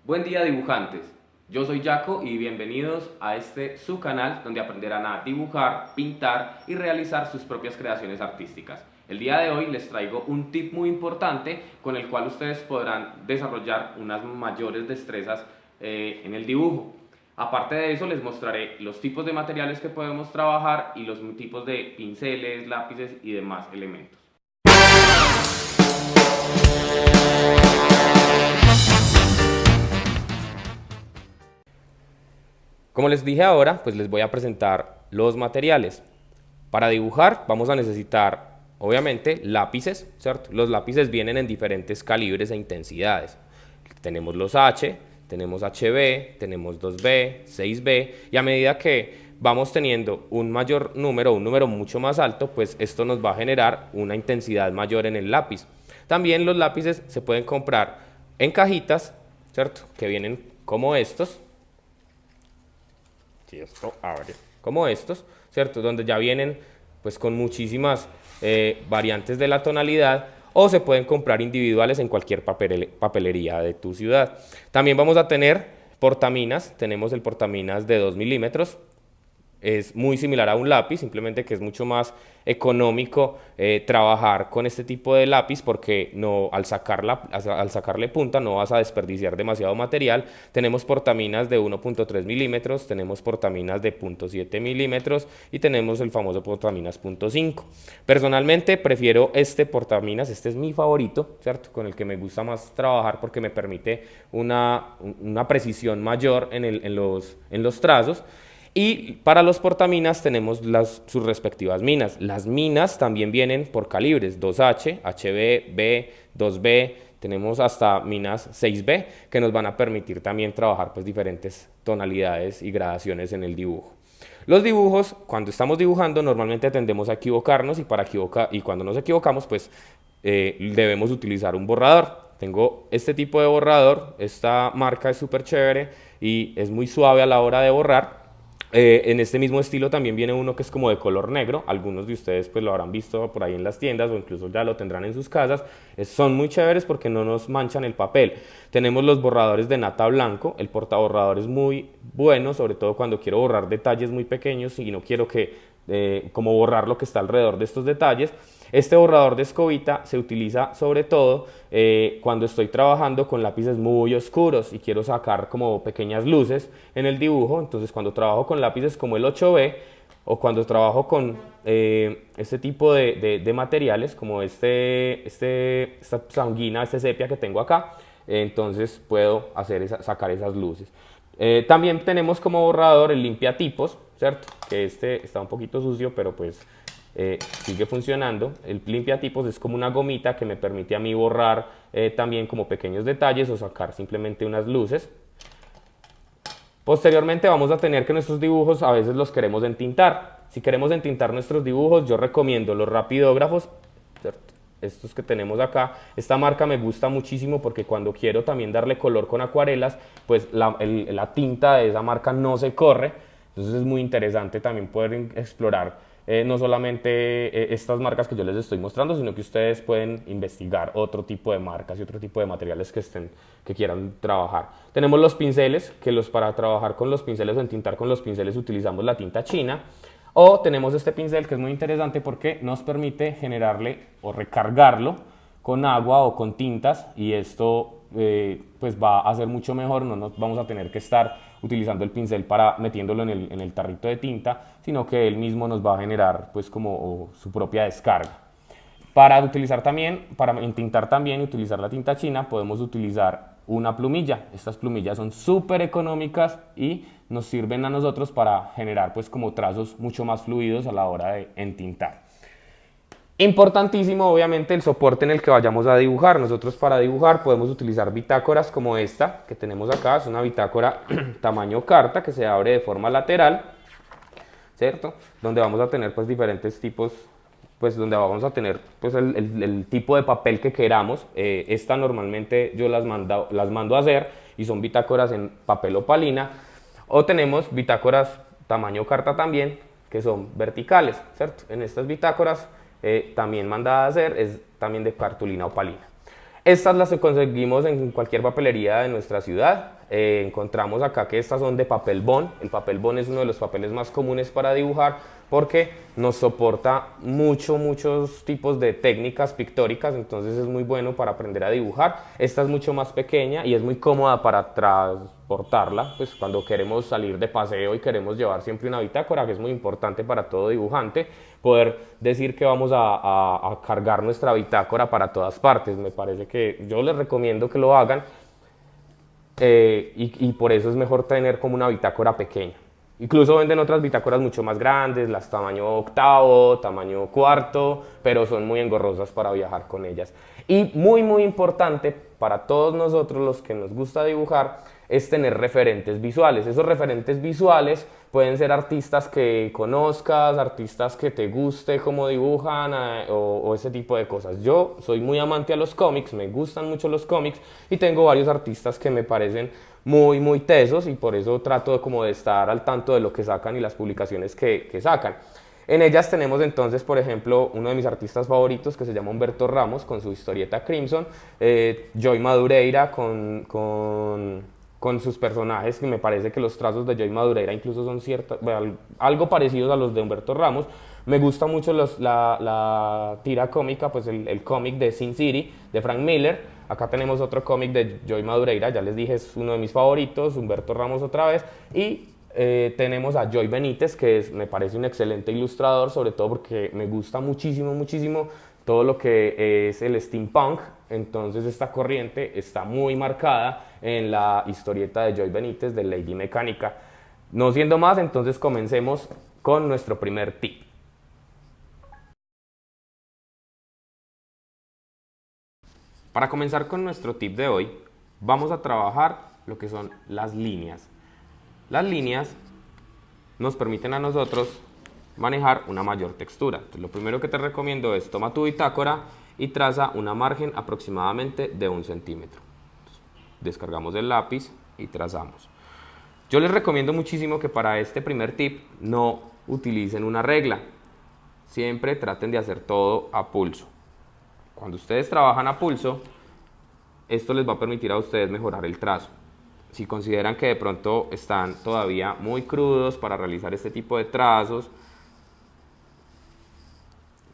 Buen día dibujantes, yo soy Jaco y bienvenidos a su canal donde aprenderán a dibujar, pintar y realizar sus propias creaciones artísticas. El día de hoy les traigo un tip muy importante con el cual ustedes podrán desarrollar unas mayores destrezas en el dibujo. Aparte de eso les mostraré los tipos de materiales que podemos trabajar y los tipos de pinceles, lápices y demás elementos. Como les dije ahora, pues les voy a presentar los materiales. Para dibujar vamos a necesitar, obviamente, lápices, ¿cierto? Los lápices vienen en diferentes calibres e intensidades. Tenemos los H, tenemos HB, tenemos 2B, 6B, y a medida que vamos teniendo un mayor número, un número mucho más alto, pues esto nos va a generar una intensidad mayor en el lápiz. También los lápices se pueden comprar en cajitas, ¿cierto? Que vienen como estos. Si esto abre, como estos, ¿cierto? Donde ya vienen pues con muchísimas variantes de la tonalidad, o se pueden comprar individuales en cualquier papelería de tu ciudad. También vamos a tener portaminas, tenemos el portaminas de 2 milímetros, es muy similar a un lápiz, simplemente que es mucho más económico trabajar con este tipo de lápiz porque no, al sacarle punta no vas a desperdiciar demasiado material. Tenemos portaminas de 1.3 milímetros, tenemos portaminas de 0.7 milímetros y tenemos el famoso portaminas 0.5. Personalmente prefiero este portaminas, este es mi favorito, ¿cierto? Con el que me gusta más trabajar porque me permite una precisión mayor en los trazos. Y para los portaminas tenemos sus respectivas minas. Las minas también vienen por calibres, 2H, HB, B, 2B, tenemos hasta minas 6B que nos van a permitir también trabajar pues diferentes tonalidades y gradaciones en el dibujo. Los dibujos, cuando estamos dibujando, normalmente tendemos a equivocarnos y cuando nos equivocamos pues debemos utilizar un borrador. Tengo este tipo de borrador, esta marca es súper chévere y es muy suave a la hora de borrar. En este mismo estilo también viene uno que es como de color negro, algunos de ustedes pues lo habrán visto por ahí en las tiendas o incluso ya lo tendrán en sus casas. Son muy chéveres porque no nos manchan el papel. Tenemos los borradores de nata blanco, el portaborrador es muy bueno, sobre todo cuando quiero borrar detalles muy pequeños y no quiero como borrar lo que está alrededor de estos detalles. Este borrador de escobita se utiliza sobre todo cuando estoy trabajando con lápices muy oscuros y quiero sacar como pequeñas luces en el dibujo. Entonces cuando trabajo con lápices como el 8B o cuando trabajo con este tipo de materiales como esta sanguina, este sepia que tengo acá, entonces puedo sacar esas luces. También tenemos como borrador el limpiatipos, ¿cierto? Que este está un poquito sucio, pero pues sigue funcionando. El limpiatipos es como una gomita que me permite a mí borrar también como pequeños detalles o sacar simplemente unas luces. Posteriormente vamos a tener que nuestros dibujos a veces los queremos entintar. Si queremos entintar nuestros dibujos, yo recomiendo los rapidógrafos, ¿cierto? Estos que tenemos acá. Esta marca me gusta muchísimo porque cuando quiero también darle color con acuarelas, pues la tinta de esa marca no se corre. Entonces es muy interesante también poder explorar no solamente estas marcas que yo les estoy mostrando, sino que ustedes pueden investigar otro tipo de marcas y otro tipo de materiales que quieran trabajar. Tenemos los pinceles, para trabajar con los pinceles o entintar con los pinceles utilizamos la tinta china. O tenemos este pincel que es muy interesante porque nos permite generarle o recargarlo con agua o con tintas y esto pues va a ser mucho mejor, no nos vamos a tener que estar utilizando el pincel metiéndolo en el tarrito de tinta, sino que él mismo nos va a generar pues como su propia descarga. Para entintar también y utilizar la tinta china podemos utilizar una plumilla. Estas plumillas son súper económicas y nos sirven a nosotros para generar pues como trazos mucho más fluidos a la hora de entintar. Importantísimo obviamente el soporte en el que vayamos a dibujar. Nosotros para dibujar podemos utilizar bitácoras como esta que tenemos acá. Es una bitácora tamaño carta que se abre de forma lateral, ¿cierto? Donde vamos a tener pues diferentes tipos, pues donde vamos a tener pues el tipo de papel que queramos. Esta normalmente yo las mando a hacer y son bitácoras en papel opalina, o tenemos bitácoras tamaño carta también que son verticales, ¿cierto? En estas bitácoras también mandada a hacer es también de cartulina opalina. Estas las conseguimos en cualquier papelería de nuestra ciudad. Encontramos acá que estas son de papel bond. El papel bond es uno de los papeles más comunes para dibujar porque nos soporta muchos tipos de técnicas pictóricas, entonces es muy bueno para aprender a dibujar. Esta es mucho más pequeña y es muy cómoda para transportarla, pues cuando queremos salir de paseo y queremos llevar siempre una bitácora, que es muy importante para todo dibujante, poder decir que vamos a cargar nuestra bitácora para todas partes. Me parece que yo les recomiendo que lo hagan, y por eso es mejor tener como una bitácora pequeña. Incluso venden otras bitácoras mucho más grandes, las tamaño octavo, tamaño cuarto, pero son muy engorrosas para viajar con ellas. Y muy importante para todos nosotros los que nos gusta dibujar es tener referentes visuales. Esos referentes visuales pueden ser artistas que conozcas, artistas que te guste cómo dibujan, o ese tipo de cosas. Yo soy muy amante a los cómics, me gustan mucho los cómics y tengo varios artistas que me parecen muy tesos y por eso trato de estar al tanto de lo que sacan y las publicaciones que sacan. En ellas tenemos entonces, por ejemplo, uno de mis artistas favoritos que se llama Humberto Ramos con su historieta Crimson, Joy Madureira con sus personajes, que me parece que los trazos de Joy Madureira incluso son algo parecidos a los de Humberto Ramos. Me gusta mucho la tira cómica, pues el cómic de Sin City de Frank Miller. Acá tenemos otro cómic de Joy Madureira, ya les dije, es uno de mis favoritos, Humberto Ramos otra vez. Y tenemos a Joy Benítez, que me parece un excelente ilustrador, sobre todo porque me gusta muchísimo todo lo que es el steampunk. Entonces esta corriente está muy marcada en la historieta de Joy Benítez de Lady Mecánica. No siendo más, entonces comencemos con nuestro primer tip. Para comenzar con nuestro tip de hoy, vamos a trabajar lo que son las líneas. Las líneas nos permiten a nosotros manejar una mayor textura. Entonces, lo primero que te recomiendo es toma tu bitácora y traza una margen aproximadamente de 1 centímetro. Entonces, descargamos el lápiz y trazamos. Yo les recomiendo muchísimo que para este primer tip no utilicen una regla. Siempre traten de hacer todo a pulso. Cuando ustedes trabajan a pulso, esto les va a permitir a ustedes mejorar el trazo. Si consideran que de pronto están todavía muy crudos para realizar este tipo de trazos,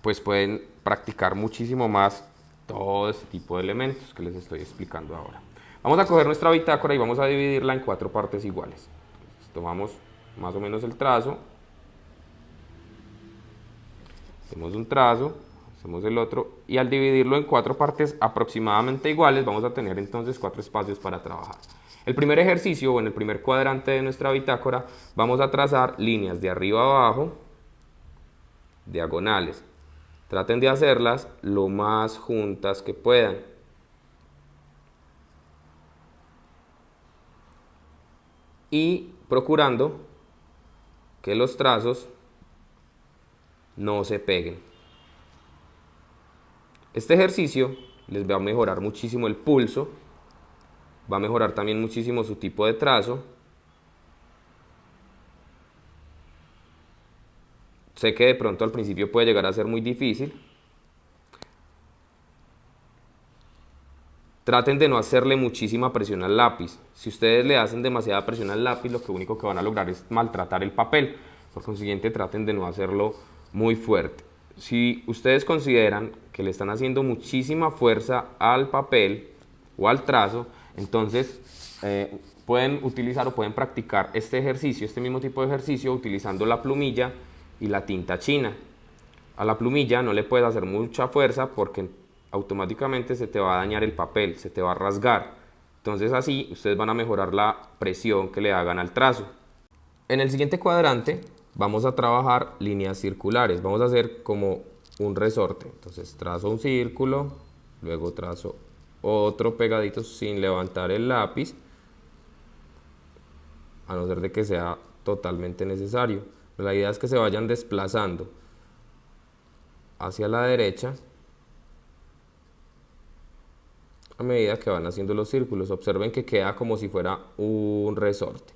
pues pueden practicar muchísimo más todo este tipo de elementos que les estoy explicando ahora. Vamos a coger nuestra bitácora y vamos a dividirla en 4 partes iguales. Entonces, tomamos más o menos el trazo, hacemos un trazo, hacemos el otro, y al dividirlo en 4 partes aproximadamente iguales vamos a tener entonces 4 espacios para trabajar. El primer ejercicio, o en el primer cuadrante de nuestra bitácora, vamos a trazar líneas de arriba a abajo, diagonales. Traten de hacerlas lo más juntas que puedan. Y procurando que los trazos no se peguen. Este ejercicio les va a mejorar muchísimo el pulso, va a mejorar también muchísimo su tipo de trazo. Sé que de pronto al principio puede llegar a ser muy difícil. Traten de no hacerle muchísima presión al lápiz. Si ustedes le hacen demasiada presión al lápiz, lo único que van a lograr es maltratar el papel. Por consiguiente, traten de no hacerlo muy fuerte. Si ustedes consideran que le están haciendo muchísima fuerza al papel o al trazo, entonces pueden utilizar o pueden practicar este ejercicio, este mismo tipo de ejercicio, utilizando la plumilla y la tinta china. A la plumilla no le puedes hacer mucha fuerza porque automáticamente se te va a dañar el papel, se te va a rasgar. Entonces así ustedes van a mejorar la presión que le hagan al trazo. En el siguiente cuadrante vamos a trabajar líneas circulares. Vamos a hacer como un resorte. Entonces trazo un círculo, luego trazo otro pegadito sin levantar el lápiz, a no ser de que sea totalmente necesario. La idea es que se vayan desplazando hacia la derecha a medida que van haciendo los círculos. Observen que queda como si fuera un resorte.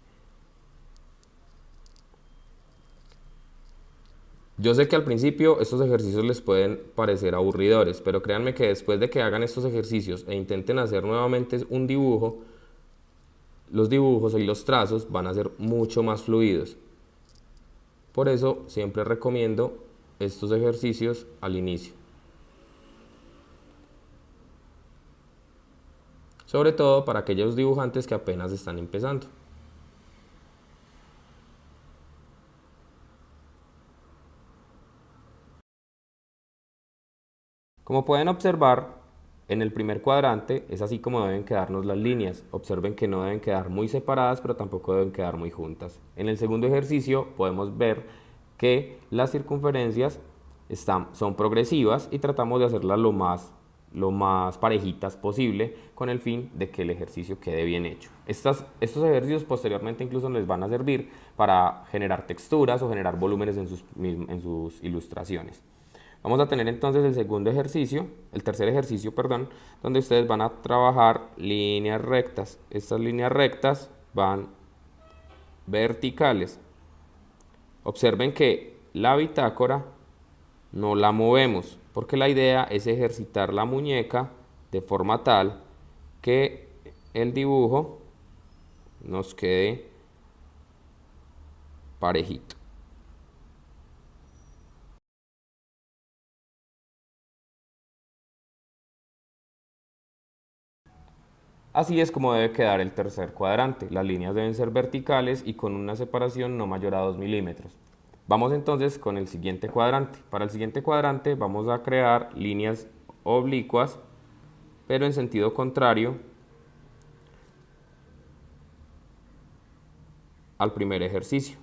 Yo sé que al principio estos ejercicios les pueden parecer aburridores, pero créanme que después de que hagan estos ejercicios e intenten hacer nuevamente un dibujo, los dibujos y los trazos van a ser mucho más fluidos. Por eso siempre recomiendo estos ejercicios al inicio. Sobre todo para aquellos dibujantes que apenas están empezando. Como pueden observar, en el primer cuadrante es así como deben quedarnos las líneas. Observen que no deben quedar muy separadas, pero tampoco deben quedar muy juntas. En el segundo ejercicio podemos ver que las circunferencias son progresivas y tratamos de hacerlas lo más parejitas posible con el fin de que el ejercicio quede bien hecho. Estos ejercicios posteriormente incluso les van a servir para generar texturas o generar volúmenes en sus ilustraciones. Vamos a tener entonces el tercer ejercicio, perdón, donde ustedes van a trabajar líneas rectas. Estas líneas rectas van verticales. Observen que la bitácora no la movemos, porque la idea es ejercitar la muñeca de forma tal que el dibujo nos quede parejito. Así es como debe quedar el tercer cuadrante. Las líneas deben ser verticales y con una separación no mayor a 2 milímetros. Vamos entonces con el siguiente cuadrante. Para el siguiente cuadrante vamos a crear líneas oblicuas, pero en sentido contrario al primer ejercicio.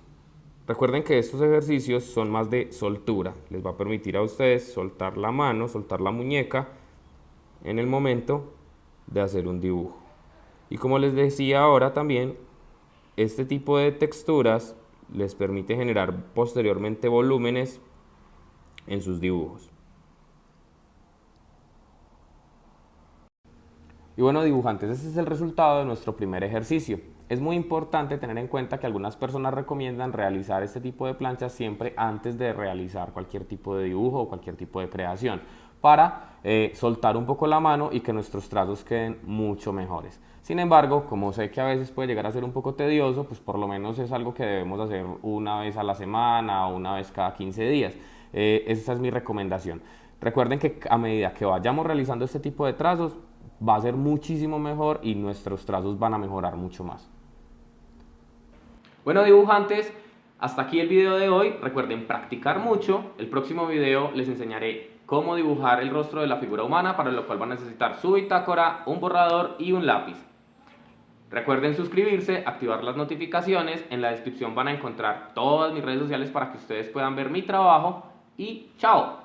Recuerden que estos ejercicios son más de soltura. Les va a permitir a ustedes soltar la mano, soltar la muñeca en el momento de hacer un dibujo. Y como les decía ahora también, este tipo de texturas les permite generar posteriormente volúmenes en sus dibujos. Y bueno, dibujantes, este es el resultado de nuestro primer ejercicio. Es muy importante tener en cuenta que algunas personas recomiendan realizar este tipo de planchas siempre antes de realizar cualquier tipo de dibujo o cualquier tipo de creación, para soltar un poco la mano y que nuestros trazos queden mucho mejores. Sin embargo, como sé que a veces puede llegar a ser un poco tedioso, pues por lo menos es algo que debemos hacer una vez a la semana o una vez cada 15 días. Esa es mi recomendación. Recuerden que a medida que vayamos realizando este tipo de trazos, va a ser muchísimo mejor y nuestros trazos van a mejorar mucho más. Bueno, dibujantes, hasta aquí el video de hoy. Recuerden practicar mucho. El próximo video les enseñaré cómo dibujar el rostro de la figura humana, para lo cual van a necesitar su bitácora, un borrador y un lápiz. Recuerden suscribirse, activar las notificaciones. En la descripción van a encontrar todas mis redes sociales para que ustedes puedan ver mi trabajo. Y ¡chao!